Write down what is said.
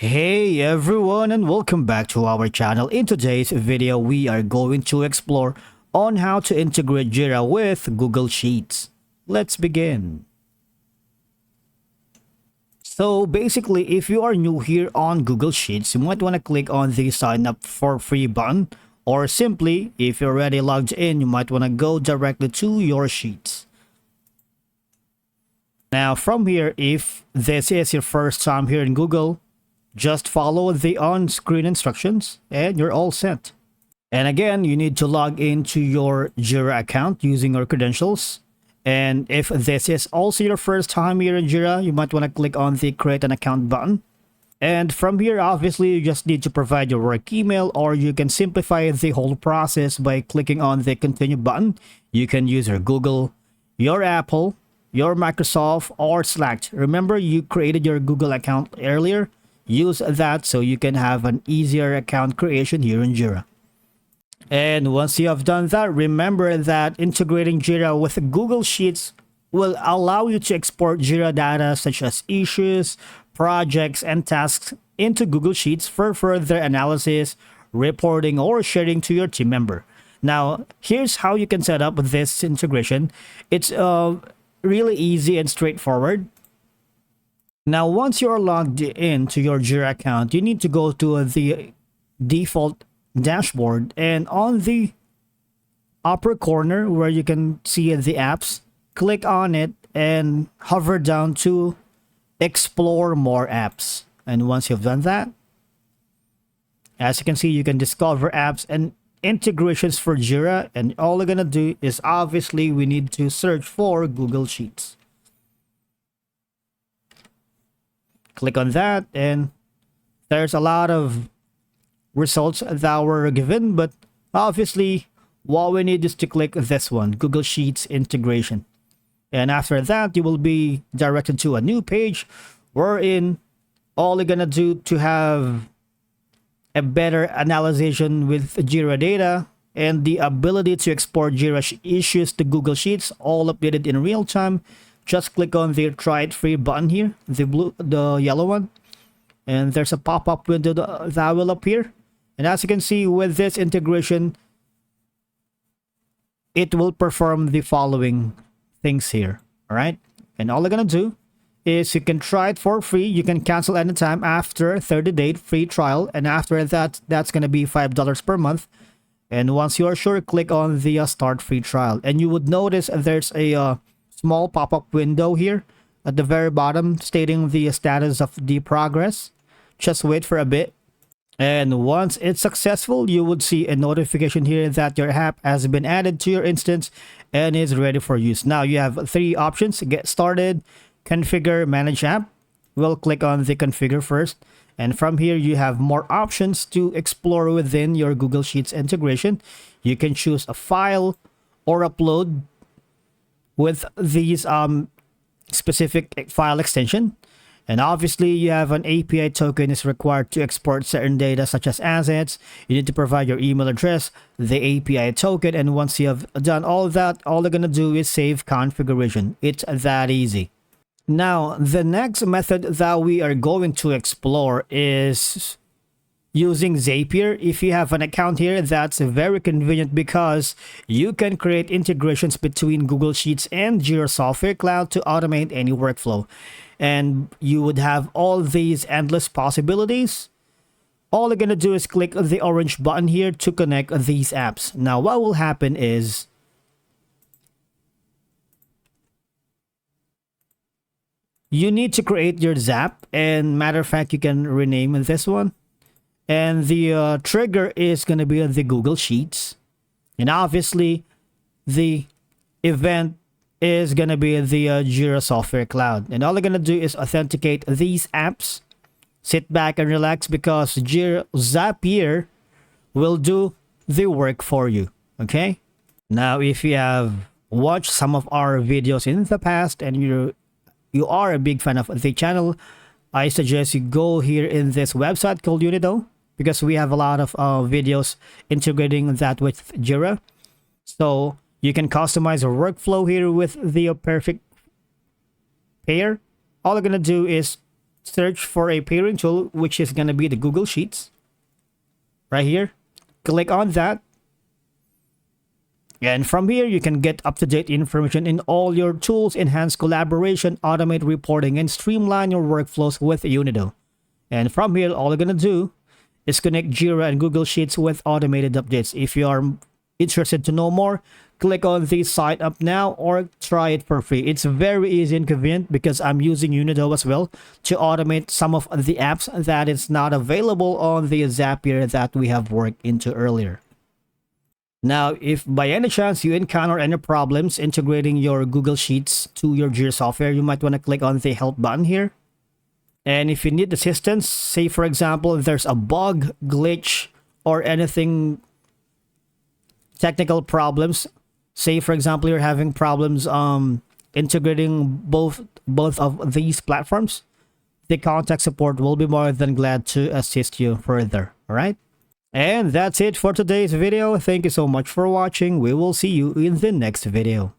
Hey everyone, and welcome back to our channel. In today's video, we are going to explore on how to integrate Jira with Google Sheets. Let's begin. So basically, if you are new here on Google Sheets, you might want to click on the sign up for free button, or simply, if you're already logged in, you might want to go directly to your sheets. Now from here, if this is your first time here in Google, just follow the on-screen instructions and you're all set. And again, you need to log into your Jira account using your credentials. And if this is also your first time here in Jira, you might want to click on the create an account button. And from here, obviously, you just need to provide your work email, or you can simplify the whole process by clicking on the continue button. You can use your Google, your Apple, your Microsoft, or Slack. Remember, you created your Google account earlier. Use that so you can have an easier account creation here in Jira. And once you have done that, remember that integrating Jira with Google Sheets will allow you to export Jira data such as issues, projects, and tasks into Google Sheets for further analysis, reporting, or sharing to your team member. Now, here's how you can set up this integration. It's really easy and straightforward. Now, once you're logged in to your Jira account, you need to go to the default dashboard, and on the upper corner where you can see the apps, click on it and hover down to explore more apps. And once you've done that, as you can see, you can discover apps and integrations for Jira, and all we're gonna do is obviously we need to search for Google Sheets. Click on that, and there's a lot of results that were given, but obviously what we need is to click this one, Google Sheets integration. And after that, you will be directed to a new page wherein all you're gonna do to have a better analysis with Jira data and the ability to export Jira issues to Google Sheets, all updated in real time. Just click on the try it free button here, the yellow one, and there's a pop-up window that will appear. And as you can see, with this integration, it will perform the following things here. All right, and all you're gonna do is you can try it for free. You can cancel anytime after 30-day free trial, and after that, that's gonna be $5 per month. And once you are sure, click on the start free trial, and you would notice there's a small pop-up window here at the very bottom stating the status of the progress. Just wait for a bit, and once it's successful, you would see a notification here that your app has been added to your instance and is ready for use. Now you have three options: get started, configure, manage app. We'll click on the configure first, and from here you have more options to explore within your Google Sheets integration. You can choose a file or upload with these specific file extension, and obviously you have an API token is required to export certain data such as assets. You need to provide your email address, the API token, and once you have done all of that, all they're gonna do is save configuration. It's that easy. Now the next method that we are going to explore is using Zapier. If you have an account here, that's very convenient because you can create integrations between Google Sheets and Jira Software Cloud to automate any workflow. And you would have all these endless possibilities. All you're gonna do is click the orange button here to connect these apps. Now what will happen is you need to create your Zap, and matter of fact, you can rename this one. And the trigger is going to be the Google Sheets. And obviously, the event is going to be the Jira Software Cloud. And all you're going to do is authenticate these apps. Sit back and relax because Zapier will do the work for you. Okay? Now, if you have watched some of our videos in the past and you are a big fan of the channel, I suggest you go here in this website called Unido, because we have a lot of videos integrating that with Jira. So you can customize your workflow here with the perfect pair. All you're gonna do is search for a pairing tool, which is going to be the Google Sheets. Right here. Click on that. And from here, you can get up-to-date information in all your tools, enhance collaboration, automate reporting, and streamline your workflows with Unido. And from here, all you're going to do is connect Jira and Google Sheets with automated updates. If you are interested to know more, click on the Sign Up Now or try it for free. It's very easy and convenient because I'm using Unido as well to automate some of the apps that is not available on the Zapier that we have worked into earlier. Now, if by any chance you encounter any problems integrating your Google Sheets to your Jira software, you might want to click on the Help button here. And if you need assistance, say for example, there's a bug, glitch, or anything technical problems. Say for example, you're having problems integrating both of these platforms, the contact support will be more than glad to assist you further. All right. And that's it for today's video. Thank you so much for watching. We will see you in the next video.